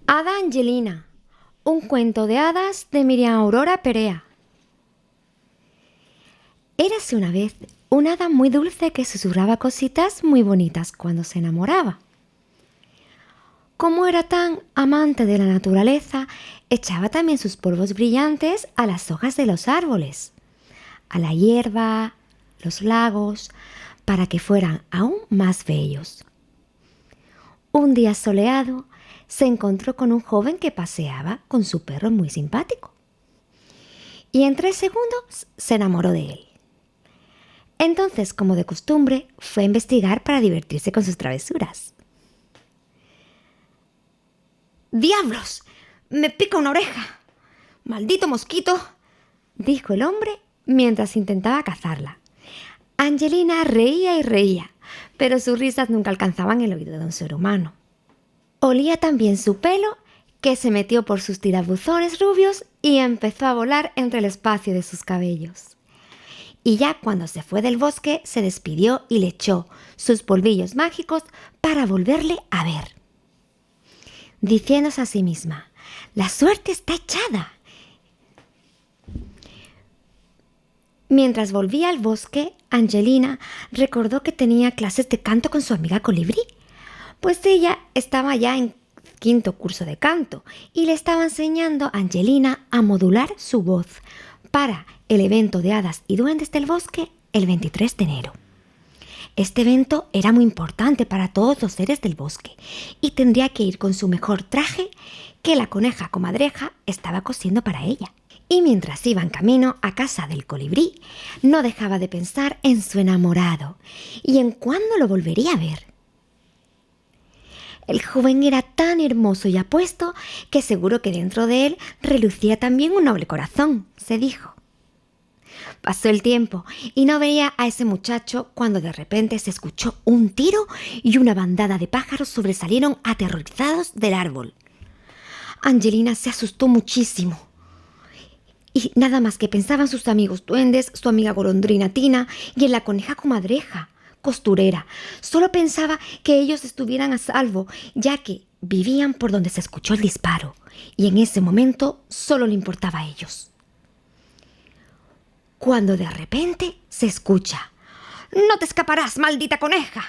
Hada Angelina, un cuento de hadas de Miriam Aurora Perea. Érase una vez una hada muy dulce que susurraba cositas muy bonitas cuando se enamoraba. Como era tan amante de la naturaleza, echaba también sus polvos brillantes a las hojas de los árboles, a la hierba, los lagos, para que fueran aún más bellos. Un día soleado, se encontró con un joven que paseaba con su perro muy simpático. Y en 3 segundos se enamoró de él. Entonces, como de costumbre, fue a investigar para divertirse con sus travesuras. ¡Diablos! ¡Me pica una oreja! ¡Maldito mosquito!, dijo el hombre mientras intentaba cazarla. Angelina reía y reía, pero sus risas nunca alcanzaban el oído de un ser humano. Olía también su pelo, que se metió por sus tirabuzones rubios y empezó a volar entre el espacio de sus cabellos. Y ya cuando se fue del bosque, se despidió y le echó sus polvillos mágicos para volverle a ver, diciéndose a sí misma: «La suerte está echada». Mientras volvía al bosque, Angelina recordó que tenía clases de canto con su amiga Colibrí, pues ella estaba ya en 5º curso de canto y le estaba enseñando a Angelina a modular su voz para el evento de hadas y duendes del bosque el 23 de enero. Este evento era muy importante para todos los seres del bosque y tendría que ir con su mejor traje que la coneja comadreja estaba cosiendo para ella. Y mientras iba en camino a casa del colibrí, no dejaba de pensar en su enamorado y en cuándo lo volvería a ver. El joven era tan hermoso y apuesto que seguro que dentro de él relucía también un noble corazón, se dijo. Pasó el tiempo y no veía a ese muchacho cuando de repente se escuchó un tiro y una bandada de pájaros sobresalieron aterrorizados del árbol. Angelina se asustó muchísimo. Y nada más que pensaba en sus amigos duendes, su amiga golondrina Tina y en la coneja comadreja, costurera. Solo pensaba que ellos estuvieran a salvo, ya que vivían por donde se escuchó el disparo, y en ese momento solo le importaba a ellos. Cuando de repente se escucha: «¡No te escaparás, maldita coneja!».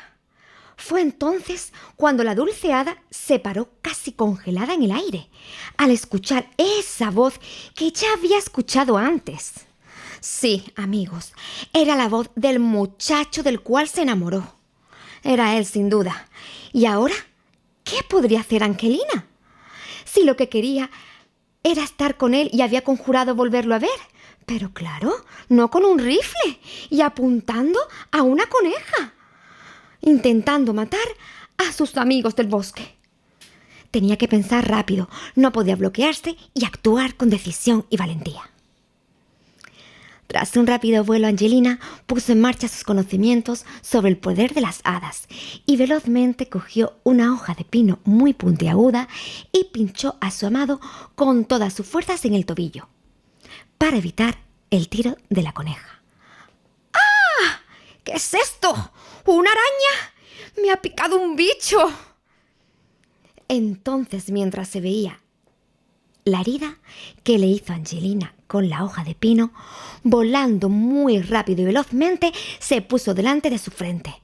Fue entonces cuando la dulce hada se paró casi congelada en el aire, al escuchar esa voz que ya había escuchado antes. Sí, amigos, era la voz del muchacho del cual se enamoró. Era él, sin duda. ¿Y ahora qué podría hacer Angelina? Si lo que quería era estar con él y había conjurado volverlo a ver. Pero claro, no con un rifle y apuntando a una coneja, intentando matar a sus amigos del bosque. Tenía que pensar rápido, no podía bloquearse y actuar con decisión y valentía. Tras un rápido vuelo, Angelina puso en marcha sus conocimientos sobre el poder de las hadas y velozmente cogió una hoja de pino muy puntiaguda y pinchó a su amado con todas sus fuerzas en el tobillo, para evitar el tiro de la coneja. ¡Ah! ¿Qué es esto? ¿Una araña? ¡Me ha picado un bicho! Entonces, mientras se veía la herida que le hizo Angelina con la hoja de pino, volando muy rápido y velozmente, se puso delante de su frente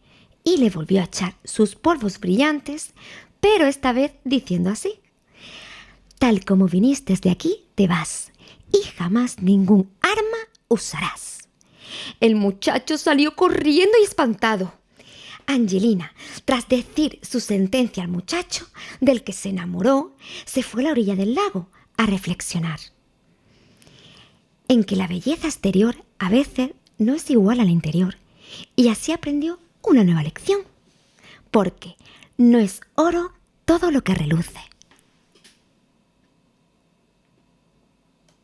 y le volvió a echar sus polvos brillantes, pero esta vez diciendo así: «Tal como viniste de aquí, te vas, y jamás ningún arma usarás». El muchacho salió corriendo y espantado. Angelina, tras decir su sentencia al muchacho, del que se enamoró, se fue a la orilla del lago a reflexionar en que la belleza exterior a veces no es igual a la interior, y así aprendió una nueva lección, porque no es oro todo lo que reluce.